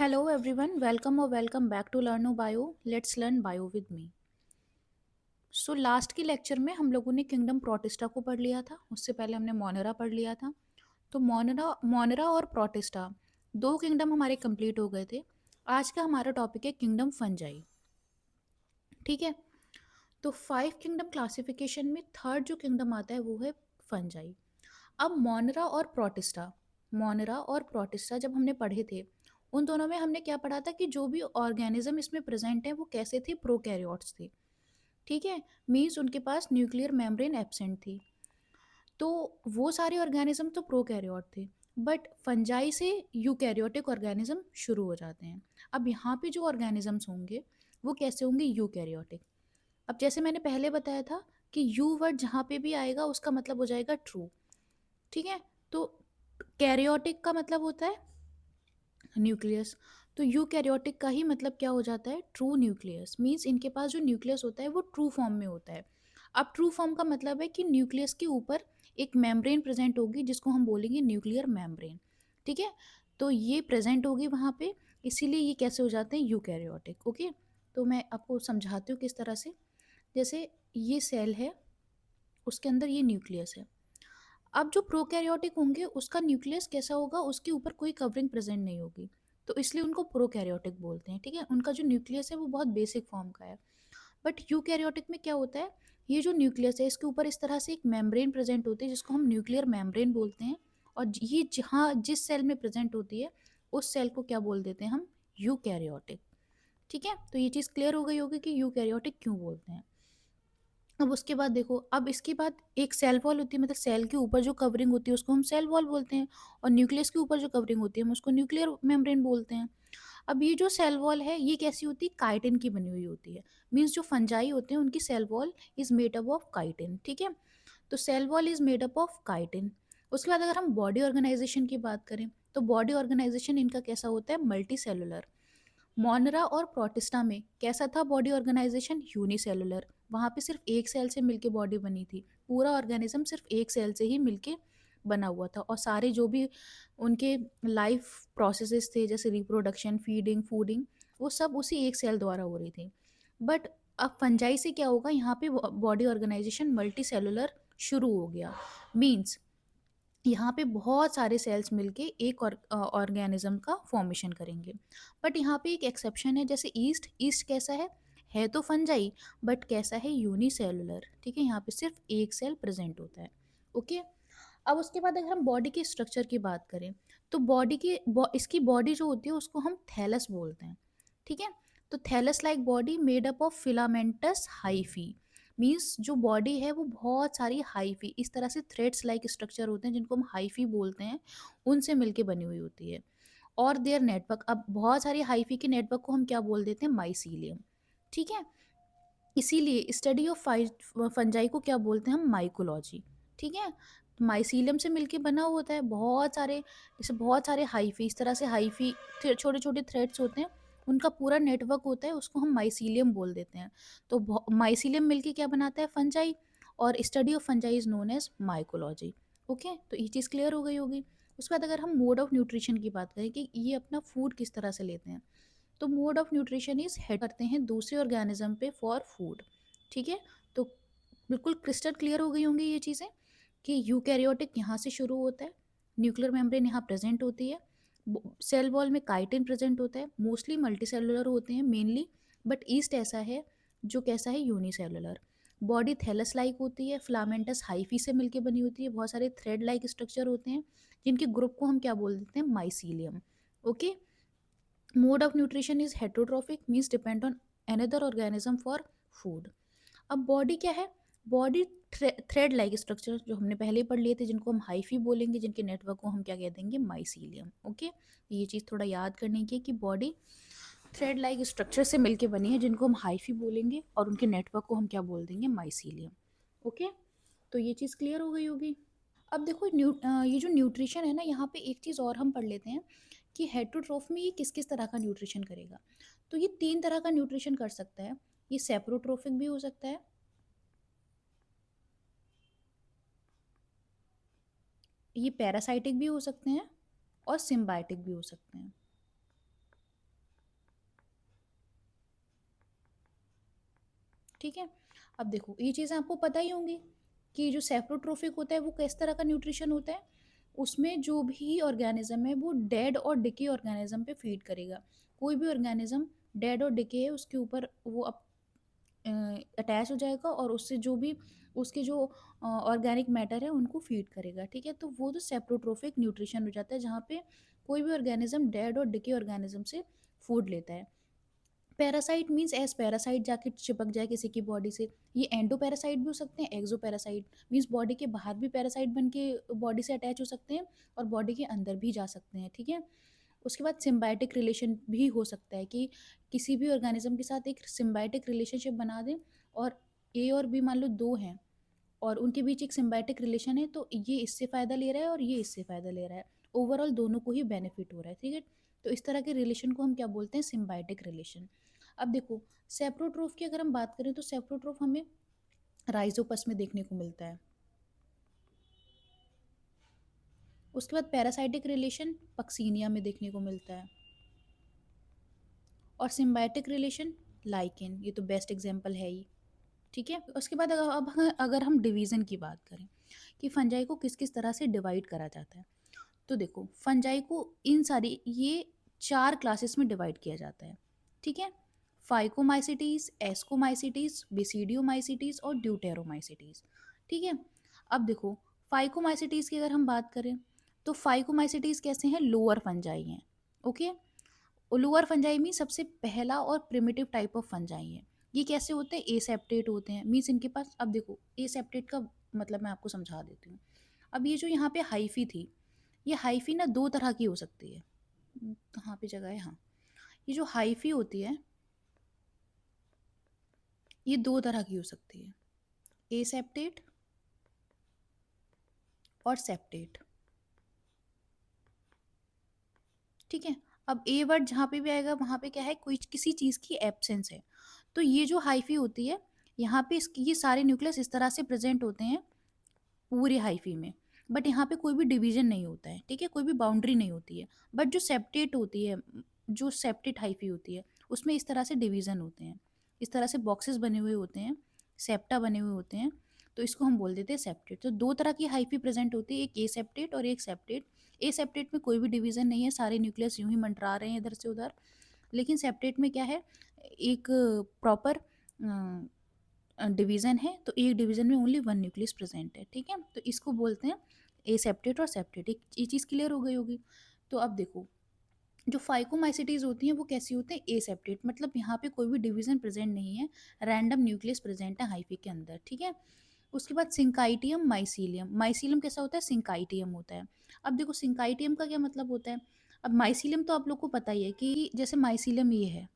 Hello everyone, welcome or welcome back to Learn Bio. Let's learn bio with me. So last की lecture में हम लोगों ने kingdom protista को पढ़ लिया था। उससे पहले हमने मोनेरा पढ़ लिया था। तो मोनेरा मोनेरा और प्रोटिस्टा दो किंगडम हमारे कंप्लीट हो गए थे। आज का हमारा टॉपिक है किंगडम फंजाई। ठीक है। तो 5 किंगडम क्लासिफिकेशन में थर्ड जो किंगडम आता है वो है फंजाई। अब मोनेरा और प्रोटिस्टा जब हमने पढ़े थे, उन दोनों में हमने क्या पढ़ा था कि जो भी ऑर्गेनिज्म इसमें प्रेजेंट है वो कैसे थे, प्रोकैरियोट्स थे। ठीक है। मीन्स उनके पास न्यूक्लियर मेम्ब्रेन एब्सेंट थी। तो वो सारे ऑर्गेनिज्म तो प्रोकैरियोट थे, बट फंजाई से यूकैरियोटिक ऑर्गेनिज्म शुरू हो जाते हैं। अब यहाँ पे जो ऑर्गेनिजम्स होंगे वो कैसे होंगे, यूकैरियोटिक। अब जैसे मैंने पहले बताया था कि यू वर्ड जहाँ पे भी आएगा उसका मतलब हो जाएगा ट्रू। ठीक है। तो कैरियोटिक का मतलब होता है न्यूक्लियस। तो यूकैरियोटिक का ही मतलब क्या हो जाता है, ट्रू न्यूक्लियस। मीन्स इनके पास जो न्यूक्लियस होता है वो ट्रू फॉर्म में होता है। अब ट्रू फॉर्म का मतलब है कि न्यूक्लियस के ऊपर एक मेम्ब्रेन प्रेजेंट होगी जिसको हम बोलेंगे न्यूक्लियर मेम्ब्रेन। ठीक है। तो ये प्रेजेंट होगी वहाँ पे, इसीलिए ये कैसे हो जाते हैं, यूकैरियोटिक। ओके। तो मैं आपको समझाती हूँ किस तरह से। जैसे ये सेल है, उसके अंदर ये न्यूक्लियस है। अब जो प्रोकैरियोटिक होंगे उसका न्यूक्लियस कैसा होगा, उसके ऊपर कोई कवरिंग प्रेजेंट नहीं होगी, तो इसलिए उनको प्रोकैरियोटिक बोलते हैं। ठीक है। उनका जो न्यूक्लियस है वो बहुत बेसिक फॉर्म का है। बट यूकैरियोटिक में क्या होता है, ये जो न्यूक्लियस है इसके ऊपर इस तरह से एक मेम्ब्रेन प्रेजेंट होती है जिसको हम न्यूक्लियर मेम्ब्रेन बोलते हैं। और ये जहाँ जिस सेल में प्रेजेंट होती है उस सेल को क्या बोल देते हैं हम, यूकैरियोटिक। ठीक है। तो ये चीज़ क्लियर हो गई होगी कि यूकैरियोटिक क्यों बोलते हैं। अब उसके बाद देखो, अब इसके बाद एक सेल वॉल होती है, मतलब सेल के ऊपर जो कवरिंग होती है उसको हम सेल वॉल बोलते हैं। और न्यूक्लियस के ऊपर जो कवरिंग होती है हम उसको न्यूक्लियर मेम्ब्रेन बोलते हैं। अब ये जो सेल वॉल है ये कैसी होती है, काइटिन की बनी हुई होती है। मीन्स जो फंजाई होते हैं उनकी cell wall is made up of chitin. ठीक है। तो cell wall is made up of chitin. उसके बाद अगर हम बॉडी ऑर्गेनाइजेशन की बात करें तो बॉडी ऑर्गेनाइजेशन इनका कैसा होता है, मल्टी सेलुलर। मोनरा और प्रोटिस्टा में कैसा था बॉडी ऑर्गेनाइजेशन, यूनिसेलुलर। वहाँ पे सिर्फ एक सेल से मिलके बॉडी बनी थी। पूरा ऑर्गेनिज्म सिर्फ एक सेल से ही मिलके बना हुआ था, और सारे जो भी उनके लाइफ प्रोसेसेस थे जैसे रिप्रोडक्शन, फीडिंग, फूडिंग, वो सब उसी एक सेल द्वारा हो रही थी। बट अब फंजाई से क्या होगा, यहाँ पे बॉडी ऑर्गेनाइजेशन मल्टी सेलुलर शुरू हो गया। मीन्स यहाँ पे बहुत सारे सेल्स मिलके एक ऑर्गेनिज्म का फॉर्मेशन करेंगे। बट यहाँ पे एक एक्सेप्शन है, जैसे ईस्ट। ईस्ट कैसा है तो फंजाई, बट कैसा है, यूनिसेलुलर। ठीक है। यहाँ पे सिर्फ एक सेल प्रेजेंट होता है। ओके। अब उसके बाद अगर हम बॉडी के स्ट्रक्चर की बात करें तो इसकी बॉडी जो होती है उसको हम थैलस बोलते हैं। ठीक है। तो thallus like body made up of filamentous hyphae. Means जो बॉडी है वो बहुत सारी हाइफी, इस तरह से थ्रेड्स लाइक स्ट्रक्चर होते हैं जिनको हम हाइफी बोलते हैं, उनसे मिलके बनी हुई होती है। और देयर नेटवर्क, अब बहुत सारी हाइफी के नेटवर्क को हम क्या बोल देते हैं, माइसीलियम। ठीक है। इसीलिए स्टडी ऑफ फंजाई को क्या बोलते हैं हम, माइकोलॉजी। ठीक है। माइसीलियम से मिलके बना हुआ होता है बहुत सारे, जैसे बहुत सारे हाइफी, इस तरह से हाइफी छोटे छोटे थ्रेड्स होते हैं, उनका पूरा नेटवर्क होता है, उसको हम माइसीलियम बोल देते हैं। तो माइसीलियम मिलके क्या बनाता है, फंजाई। और study of fungi is known as mycology. Okay. तो ये चीज़ क्लियर हो गई होगी। उसके बाद अगर हम मोड ऑफ न्यूट्रिशन की बात करें कि ये अपना फूड किस तरह से लेते हैं, तो mode of nutrition is head करते हैं दूसरे ऑर्गेनिज्म पे फॉर फूड। ठीक है। तो बिल्कुल क्रिस्टल क्लियर हो गई होंगी ये चीज़ें कि यूकैरियोटिक यहाँ से शुरू होता है, न्यूक्लियर मेम्ब्रेन यहाँ प्रेजेंट होती है, सेल वॉल में काइटिन प्रेजेंट होता है, मोस्टली मल्टी सेलुलर होते हैं मेनली। बट ईस्ट ऐसा है जो कैसा है, यूनिसेलुलर। बॉडी थैलस लाइक होती है, फिलामेंटस हाइफी से मिलके बनी होती है, बहुत सारे थ्रेड लाइक स्ट्रक्चर होते हैं जिनके ग्रुप को हम क्या बोल देते हैं, mycelium. Okay. Mode of nutrition is heterotrophic, means depend on another organism for food. अब बॉडी क्या है, बॉडी थ्रेड लाइक स्ट्रक्चर जो हमने पहले ही पढ़ लिए थे, जिनको हम हाइफी बोलेंगे, जिनके नेटवर्क को हम क्या कह देंगे, माइसीलियम। ओके। ये चीज़ थोड़ा याद करने की है कि बॉडी थ्रेड लाइक स्ट्रक्चर से मिलके बनी है जिनको हम हाइफी बोलेंगे, और उनके नेटवर्क को हम क्या बोल देंगे, माइसीलियम। ओके। तो ये चीज़ क्लियर हो गई होगी। अब देखो ये जो न्यूट्रिशन है ना, यहाँ पे एक चीज़ और हम पढ़ लेते हैं कि हेटरोट्रोफ में ये किस किस तरह का न्यूट्रिशन करेगा। तो ये 3 तरह का न्यूट्रिशन कर सकता है। ये सेप्रोट्रोफिक भी हो सकता है, ये पैरासाइटिक भी हो सकते हैं, और सिम्बायोटिक भी हो सकते हैं। ठीक है। अब देखो ये चीज़ें आपको पता ही होंगी कि जो सेप्रोट्रोफिक होता है वो किस तरह का न्यूट्रिशन होता है। उसमें जो भी ऑर्गेनिज्म है वो डेड और डिके ऑर्गेनिज्म पे फीड करेगा। कोई भी ऑर्गेनिज्म डेड और डिके है उसके ऊपर वो अटैच हो जाएगा और उससे जो भी उसके जो ऑर्गेनिक मैटर है उनको फीड करेगा, ठीक है। तो वो तो सेप्रोट्रोफिक न्यूट्रिशन हो जाता है जहाँ पे कोई भी ऑर्गेनिज्म डेड और डिके ऑर्गेनिज्म से फूड लेता है। पैरासाइट मीन्स एज पैरासाइट जाके चिपक जाए किसी की बॉडी से। ये एंडो पैरासाइट भी हो सकते हैं, एक्सो पैरासाइट मीन्स बॉडी के बाहर भी पैरासाइट बन के बॉडी से अटैच हो सकते हैं और बॉडी के अंदर भी जा सकते हैं, ठीक है। उसके बाद सिम्बायोटिक रिलेशन भी हो सकता है कि किसी भी ऑर्गेनिज्म के साथ एक सिम्बायोटिक रिलेशनशिप बना दें और ए और बी मान लो दो हैं और उनके बीच एक सिम्बायोटिक रिलेशन है, तो ये इससे फ़ायदा ले रहा है और ये इससे फ़ायदा ले रहा है। ओवरऑल दोनों को ही बेनिफिट हो रहा है, ठीक है। तो इस तरह के रिलेशन को हम क्या बोलते हैं, सिम्बायोटिक रिलेशन। अब देखो सेप्रोट्रोफ की अगर हम बात करें तो सेप्रोट्रोफ हमें राइजोपस में देखने को मिलता है। उसके बाद पैरासाइटिक रिलेशन पक्सीनिया में देखने को मिलता है और सिम्बायोटिक रिलेशन लाइकेन, ये तो बेस्ट एग्जांपल है ही, ठीक है। उसके बाद अगर हम डिवीज़न की बात करें कि फंजाई को किस किस तरह से डिवाइड करा जाता है, तो देखो फंजाई को इन सारी ये 4 क्लासेस में डिवाइड किया जाता है, ठीक है। फाइकोमाइसिटीज, एस्कोमाइसिटीज, बेसिडियोमाइसिटीज और ड्यूटेरोमाइसिटीज, ठीक है। अब देखो फाइकोमाइसिटीज की अगर हम बात करें तो फाइकोमाइसिटीज कैसे हैं, लोअर फंजाई हैं, ओके। लोअर फंजाई में सबसे पहला और प्रिमिटिव टाइप ऑफ फंजाई है। ये कैसे होते हैं, एसेप्टेट होते हैं, मीन्स इनके पास, अब देखो एसेप्टेट का मतलब मैं आपको समझा देती हूँ। अब ये जो यहाँ पे हाइफी थी, ये हाइफी ना दो तरह की हो सकती है। कहाँ पे जगह है, हाँ, ये जो हाइफी होती है ये दो तरह की हो सकती है, एसेप्टेट और सेप्टेट, ठीक है। अब ए वर्ड जहाँ पे भी आएगा वहाँ पे क्या है, कोई किसी चीज़ की एब्सेंस है। तो ये जो हाइफी होती है यहाँ पे इसकी ये सारे न्यूक्लियस इस तरह से प्रेजेंट होते हैं पूरे हाइफी में, बट यहाँ पे कोई भी डिवीजन नहीं होता है, ठीक है, कोई भी बाउंड्री नहीं होती है। बट जो सेप्टेट होती है, जो सेप्टेट हाइफी होती है उसमें इस तरह से डिवीजन होते हैं, इस तरह से बॉक्सेस बने हुए होते हैं, सेप्टा बने हुए होते हैं, तो इसको हम बोल देते हैं सेप्टेट। तो दो तरह की हाइफी प्रेजेंट होती है, एक ए सेप्टेट और एक सेप्टेट। ए सेप्टेट में कोई भी डिवीजन नहीं है, सारे न्यूक्लियस यूं ही मंडरा रहे हैं इधर से उधर। लेकिन सेप्टेट में क्या है, एक प्रॉपर डिवीज़न है, तो एक डिवीज़न में ओनली वन न्यूक्लियस प्रेजेंट है, ठीक है। तो इसको बोलते हैं एसेप्टेट और सेप्टेट। एक ये चीज़ क्लियर हो गई होगी। तो अब देखो जो फाइकोमाइसिटीज़ होती हैं वो कैसी होती है, एसेप्टेट, मतलब यहाँ पे कोई भी डिवीज़न प्रेजेंट नहीं है, रैंडम न्यूक्लियस प्रेजेंट है हाइफी के अंदर, ठीक है। उसके बाद सिंकाइटियम, माइसीलियम। माइसीलियम कैसा होता है, सिंकाइटियम होता है। अब देखो सिंकाइटियम का क्या मतलब होता है। अब माइसीलियम तो आप लोग को पता ही है कि जैसे माइसीलियम ये है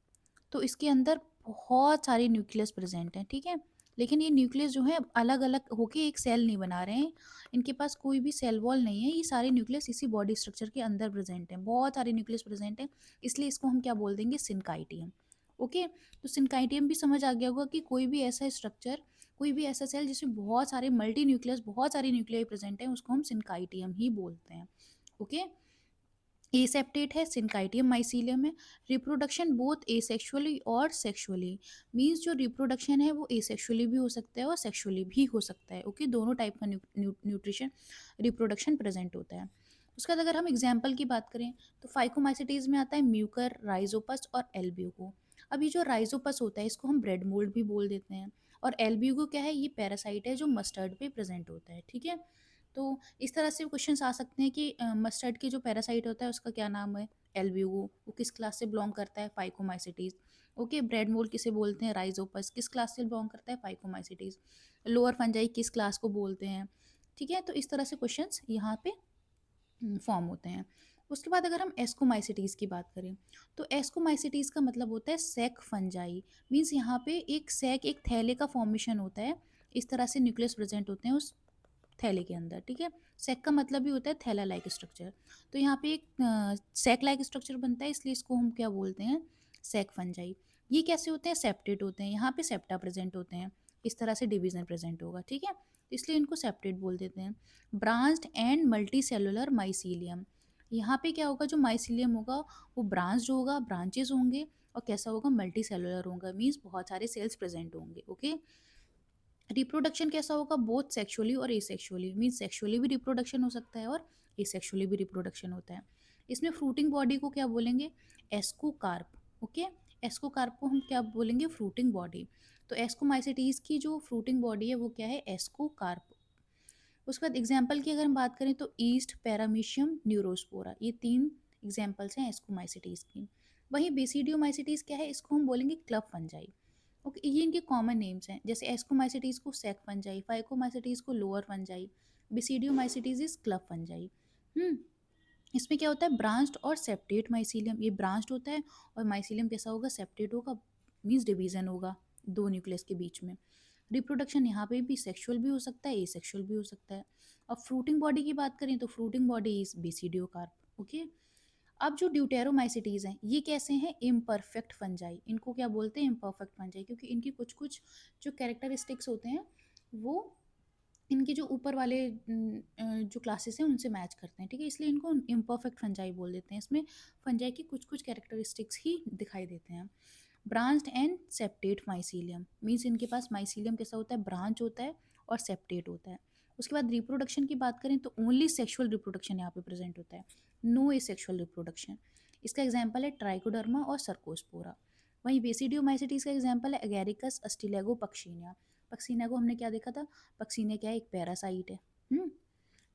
तो इसके अंदर बहुत सारे न्यूक्लियस प्रेजेंट हैं, ठीक है। लेकिन ये न्यूक्लियस जो है अलग अलग होके एक सेल नहीं बना रहे हैं, इनके पास कोई भी सेल वॉल नहीं है, ये सारे न्यूक्लियस इसी बॉडी स्ट्रक्चर के अंदर प्रेजेंट हैं, बहुत सारे न्यूक्लियस प्रेजेंट हैं, इसलिए इसको हम क्या बोल देंगे, सिंकाइटियम, ओके। तो सिंकाइटियम भी समझ आ गया होगा कि कोई भी ऐसा स्ट्रक्चर, कोई भी ऐसा सेल जिसमें बहुत सारे मल्टी न्यूक्लियस, बहुत सारे न्यूक्लियाई प्रेजेंट हैं, उसको हम सिंकाइटियम ही बोलते हैं, ओके। एसेप्टेट है, सिंकाइटियम, माइसीलियम है। रिप्रोडक्शन बोथ एसेक्सुअली और सेक्सुअली, मीन्स जो रिप्रोडक्शन है वो एसेक्सुअली भी हो सकता है और सेक्सुअली भी हो सकता है, ओके। दोनों टाइप का न्यूट्रिशन रिप्रोडक्शन प्रेजेंट होता है। उसके बाद अगर हम एग्जाम्पल की बात करें तो फाइकोमाइसिटीज में आता है म्यूकर, राइजोपस और एल्ब्यूको। अब ये जो राइजोपस होता है इसको हम ब्रेड मोल्ड भी बोल देते हैं, और एल्ब्यूको क्या है, ये पैरासाइट है जो मस्टर्ड पे प्रेजेंट होता है, ठीक है। तो इस तरह से क्वेश्चंस आ सकते हैं कि मस्टर्ड की जो पैरासाइट होता है उसका क्या नाम है, एल्ब्यूगो, वो किस क्लास से बिलोंग करता है, फाइकोमाइसिटीज, ओके। ब्रेड मोल्ड किसे बोलते हैं, राइजोपस, किस क्लास से बिलोंग करता है, फाइकोमाइसिटीज। लोअर फंजाई किस क्लास को बोलते हैं, ठीक है। तो इस तरह से क्वेश्चंस यहाँ पे फॉर्म होते हैं। उसके बाद अगर हम एस्कोमाइसिटीज़ की बात करें तो एस्कोमाइसिटीज़ का मतलब होता है सैक फंजाई, मीन्स यहाँ पे एक सैक, एक थैले का फॉर्मेशन होता है, इस तरह से न्यूक्लियस प्रेजेंट होते हैं उस थैले के अंदर, ठीक है। सैक का मतलब भी होता है थैला लाइक स्ट्रक्चर, तो यहाँ पे एक सैक लाइक स्ट्रक्चर बनता है, इसलिए इसको हम क्या बोलते हैं, सैक फंजाई। ये कैसे होते हैं, सेप्टेट होते हैं, यहाँ पे सेप्टा प्रेजेंट होते हैं, इस तरह से डिवीजन प्रेजेंट होगा, ठीक है, इसलिए इनको सेप्टेट बोल देते हैं। Branched and multi cellular mycelium, यहाँ पे क्या होगा, जो माइसीलियम होगा वो ब्रांच्ड होगा, ब्रांचेस होंगे, और कैसा होगा, मल्टी सेलुलर होगा, मीन्स बहुत सारे सेल्स प्रेजेंट होंगे। ओके, रिप्रोडक्शन कैसा होगा, बोथ सेक्सुअली और एसेक्सुअली, मीन्स सेक्सुअली भी रिप्रोडक्शन हो सकता है और एसेक्सुअली भी रिप्रोडक्शन होता है। इसमें फ्रूटिंग बॉडी को क्या बोलेंगे, एस्कोकार्प। ओके, एस्कोकार्प को हम क्या बोलेंगे, फ्रूटिंग बॉडी। तो एस्कोमाइसिटीज की जो फ्रूटिंग बॉडी है वो क्या है, एस्कोकार्प। उसके बाद एग्जाम्पल की अगर हम बात करें तो ईस्ट, पैरामीशियम, न्यूरोस्पोरा, ये 3 एग्जाम्पल्स हैं एस्कोमाइसिटीज की। वहीं बेसिडियोमाइसिटीज क्या है, इसको हम बोलेंगे क्लब फंजाई। ओके, ये इनके कॉमन नेम्स हैं, जैसे एस्कोमाइसिटीज को सेक फंजाई, फाइकोमाइसिटीज को lower fungi, basidiomycetes is club fungi. Hmm इसमें क्या होता है, ब्रांच्ड और सेप्टेट माइसीलियम, ये ब्रांच्ड होता है, और माइसीलियम कैसा होगा, सेप्टेट होगा, मीन्स डिवीजन होगा दो न्यूक्लियस के बीच में। रिप्रोडक्शन यहाँ पे भी सेक्सुअल भी हो सकता है, एसेक्सुअल भी हो सकता है। अब फ्रूटिंग बॉडी की बात करें तो fruiting body is basidiocarp. Okay, अब जो ड्यूटेरोमाइसिटीज हैं ये कैसे हैं, इम्परफेक्ट फंजाई, इनको क्या बोलते हैं, इम्परफेक्ट फंजाई, क्योंकि इनकी कुछ कुछ जो कैरेक्टरिस्टिक्स होते हैं वो इनके जो ऊपर वाले जो क्लासेस हैं उनसे मैच करते हैं, ठीक है, इसलिए इनको इम्परफेक्ट फंजाई बोल देते हैं। इसमें फंजाई की कुछ कुछ कैरेक्टरिस्टिक्स ही दिखाई देते हैं। Branched and septate mycelium, means इनके पास माइसीलियम कैसा होता है, ब्रांच होता है और सेप्टेट होता है। उसके बाद रिप्रोडक्शन की बात करें तो ओनली सेक्सुअल रिप्रोडक्शन यहाँ पे प्रेजेंट होता है, नो एसेक्सुअल रिप्रोडक्शन। इसका एग्जाम्पल है ट्राइकोडर्मा और सर्कोस्पोरा। वहीं बेसिडियोमाइसिटीज का एग्जाम्पल है एगेरिकस, अस्टिलेगो, पक्सीनिया। पक्सीनिया को हमने क्या देखा था, पक्सीनिया क्या है, एक पैरासाइट है।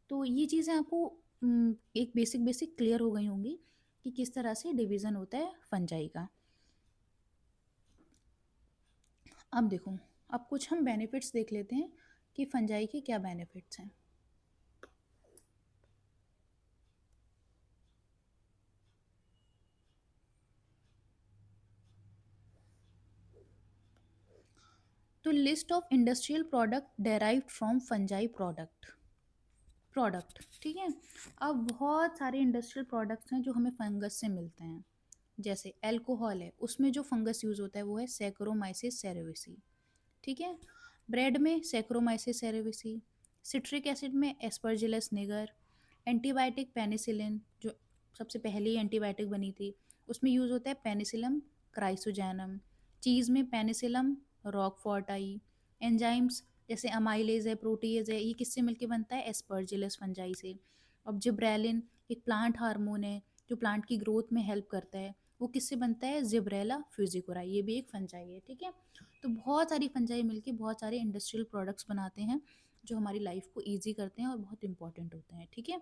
तो ये चीज़ें आपको एक बेसिक बेसिक क्लियर हो गई होंगी कि किस तरह से डिवीज़न होता है फंजाई का। अब देखो, अब कुछ हम बेनिफिट्स देख लेते हैं कि फंजाई के क्या बेनिफिट्स हैं। तो list of industrial product derived from fungi product, ठीक है। अब बहुत सारे इंडस्ट्रियल प्रोडक्ट्स हैं जो हमें फंगस से मिलते हैं। जैसे अल्कोहल है, उसमें जो फंगस यूज़ होता है वो है सैकरोमाइसिस सेरेविसी, ठीक है। ब्रेड में सैक्रोमाइसिस सेरेविसी, सिट्रिक एसिड में एस्परजिलस निगर, एंटीबायोटिक पेनिसिलिन जो सबसे पहली एंटीबायोटिक बनी थी उसमें यूज़ होता है पेनिसिलम क्राइसोजैनम, चीज़ में पेनिसिलम रॉकफोर्टाई, एंजाइम्स जैसे अमाइलेज है, प्रोटीएज है, ये किससे मिलके बनता है, एस्परजिलस फंजाई से। अब जिब्रेलिन एक प्लांट हार्मोन है जो प्लांट की ग्रोथ में हेल्प करता है, वो किससे बनता है, जिब्रेला फ्यूजिकोराई, ये भी एक फंजाई है, ठीक है। तो बहुत सारी फंजाई मिलके बहुत सारे इंडस्ट्रियल प्रोडक्ट्स बनाते हैं जो हमारी लाइफ को ईजी करते हैं और बहुत इंपॉर्टेंट होते हैं, ठीक है।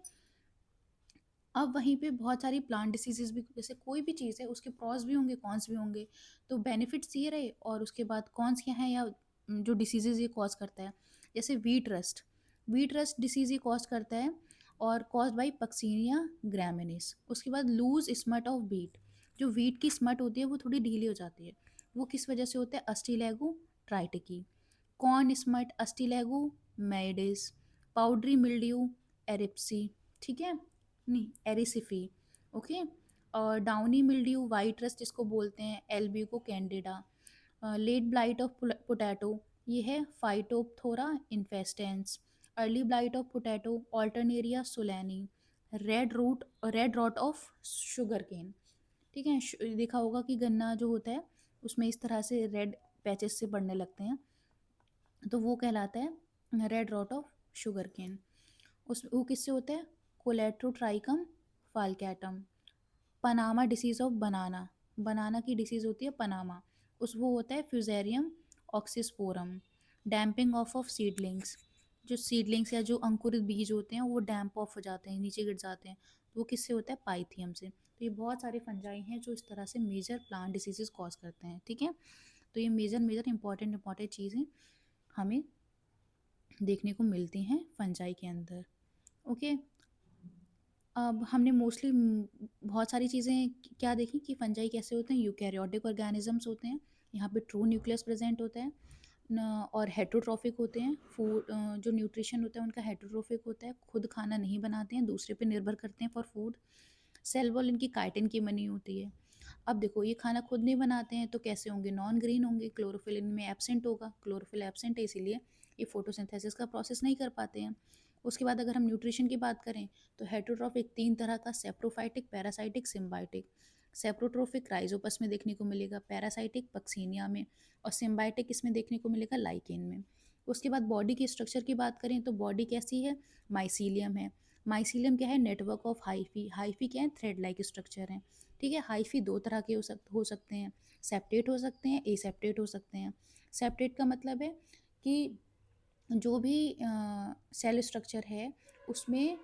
अब वहीं पे बहुत सारी प्लांट डिसीजेज भी, जैसे कोई भी चीज़ है उसके प्रॉस भी होंगे, कॉन्स भी होंगे। तो बेनिफिट्स ये रहे और उसके बाद कॉन्स क्या हैं, या जो डिसीजेज ये कॉज करता है। जैसे वीट रस्ट डिसीज़ ये कॉज करता है और कॉज बाई पक्सीनिया ग्रामिनिस। उसके बाद लूज स्मट ऑफ वीट, जो वीट की स्मट होती है वो थोड़ी ढीली हो जाती है, वो किस वजह से होता है, Ustilago tritici. Corn smut, Ustilago maydis, powdery mildew, एरिप्सी, ठीक है, नहीं एरिसिफी। ओके, और डाउनी मिल्ड्यू, वाइट रस्ट जिसको बोलते हैं, Albugo candida, late blight of potato, ये है Phytophthora infestans, early blight of potato, Alternaria solani, red rot of sugar cane, ठीक है। देखा होगा कि गन्ना जो होता है उसमें इस तरह से रेड पैचेस से पड़ने लगते हैं, तो वो कहलाता है red rot of sugar cane. उस वो किससे होता है, Colletotrichum falcatum. Panama disease of banana, banana की डिसीज़ होती है पनामा, उस वो होता है Fusarium oxysporum. Damping off seedlings, जो सीडलिंग्स या जो अंकुरित बीज होते हैं वो डैम्प ऑफ हो जाते हैं, नीचे गिर जाते हैं, तो वो किससे होता है, पाइथियम से। तो ये बहुत सारे फंजाई हैं जो इस तरह से मेजर प्लांट डिसीजेज कॉज करते हैं, ठीक है। तो ये मेजर मेजर इंपॉर्टेंट चीज़ें हमें देखने को मिलती हैं फंजाई के अंदर। ओके, अब हमने मोस्टली बहुत सारी चीज़ें क्या देखी कि फंजाई कैसे होते हैं, यूकैरियोटिक ऑर्गेनिजम्स होते हैं, यहाँ पे ट्रू न्यूक्लियस प्रेजेंट होता है और हेटरोट्रॉफिक होते हैं। फूड जो न्यूट्रिशन होता है उनका हेटरोट्रॉफिक होता है, खुद खाना नहीं बनाते हैं, दूसरे पे निर्भर करते हैं फॉर फूड। सेल वॉल इनकी काइटिन की बनी होती है। अब देखो ये खाना खुद नहीं बनाते हैं तो कैसे होंगे, नॉन ग्रीन होंगे, क्लोरोफिल इनमें एब्सेंट होगा, क्लोरोफिल एब्सेंट है इसीलिए ये फोटोसिंथेसिस का प्रोसेस नहीं कर पाते हैं। उसके बाद अगर हम न्यूट्रिशन की बात करें तो हेटरोट्रॉफिक 3 तरह का, सेप्रोफाइटिक, पैरासाइटिक, सिम्बायोटिक। सेप्रोट्रोफिक राइजोपस में देखने को मिलेगा, पैरासाइटिक पक्सीनिया में, और सिम्बायोटिक इसमें देखने को मिलेगा लाइकेन में। उसके बाद बॉडी की स्ट्रक्चर की बात करें तो बॉडी कैसी है, माइसीलियम है। माइसीलियम क्या है, नेटवर्क ऑफ हाइफी। हाइफी क्या है, थ्रेड लाइक स्ट्रक्चर है। ठीक है, हाइफी दो तरह के हो सकते हैं, सेप्टेट हो सकते हैं, एसेप्टेट हो सकते हैं। सेप्टेट का मतलब है कि जो भी सेल स्ट्रक्चर है उसमें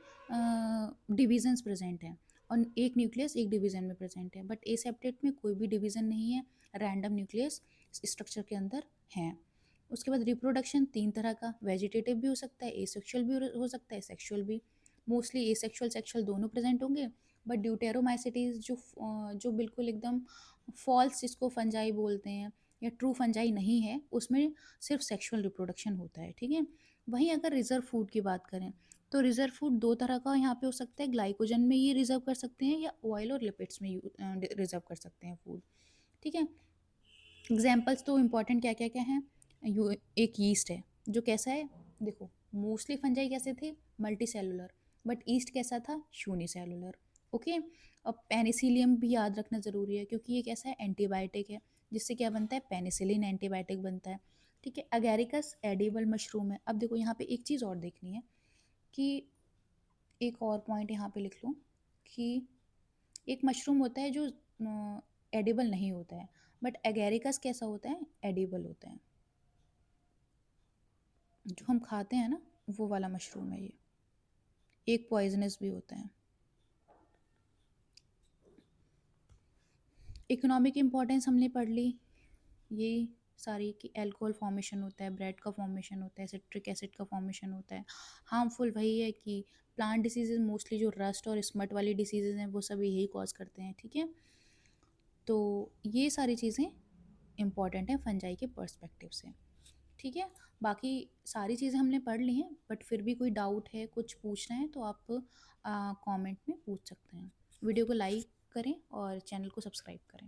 डिविजन्स प्रेजेंट हैं और एक न्यूक्लियस एक डिवीजन में प्रेजेंट है, बट एसेप्टेट में कोई भी डिवीजन नहीं है, रैंडम न्यूक्लियस स्ट्रक्चर के अंदर हैं। उसके बाद रिप्रोडक्शन 3 तरह का, वेजिटेटिव भी हो सकता है, एसेक्सुअल भी हो सकता है, सेक्सुअल भी। मोस्टली एसेक्सुअल सेक्सुअल दोनों प्रेजेंट होंगे, बट ड्यूटेरोमाइसिटीज जो बिल्कुल एकदम फॉल्स, जिसको फंजाई बोलते हैं या ट्रू फंजाई नहीं है, उसमें सिर्फ सेक्सुअल रिप्रोडक्शन होता है। ठीक है, वहीं अगर रिजर्व फूड की बात करें तो रिजर्व फूड दो तरह का यहाँ पे हो सकता है, ग्लाइकोजन में ये रिजर्व कर सकते हैं या ऑयल और लिपिड्स में रिजर्व कर सकते हैं फूड। ठीक है, एग्जाम्पल्स तो इम्पॉर्टेंट क्या क्या क्या हैं, एक यीस्ट है जो कैसा है, देखो मोस्टली फंजाई कैसे थे, मल्टी सेलुलर, बट ईस्ट कैसा था, यूनिसेलुलर। ओके, और पेनिसिलियम भी याद रखना ज़रूरी है क्योंकि ये कैसा है, एंटीबायोटिक है, जिससे क्या बनता है, पेनिसिलिन एंटीबायोटिक बनता है। ठीक है, अगैरिकस एडिबल मशरूम है। अब देखो यहाँ पे एक चीज़ और देखनी है कि एक और पॉइंट यहाँ पे लिख लूँ कि एक मशरूम होता है जो एडिबल नहीं होता है, बट एगेरिकस कैसा होता है, एडिबल होता है, जो हम खाते हैं ना वो वाला मशरूम है ये, एक पॉइजनस भी होता है। इकोनॉमिक इम्पोर्टेंस हमने पढ़ ली ये सारी, कि अल्कोहल फॉर्मेशन होता है, ब्रेड का फॉर्मेशन होता है, सिट्रिक एसिड का फॉर्मेशन होता है। हार्मफुल वही है कि प्लांट डिसीजेज मोस्टली जो रस्ट और स्मट वाली डिसीजेज हैं वो सभी यही कॉज करते हैं। ठीक है, तो ये सारी चीज़ें इम्पॉर्टेंट हैं फंजाई के पर्सपेक्टिव से। ठीक है, बाकी सारी चीज़ें हमने पढ़ ली हैं, बट फिर भी कोई डाउट है, कुछ पूछना है तो आप कमेंट में पूछ सकते हैं। वीडियो को लाइक करें और चैनल को सब्सक्राइब करें।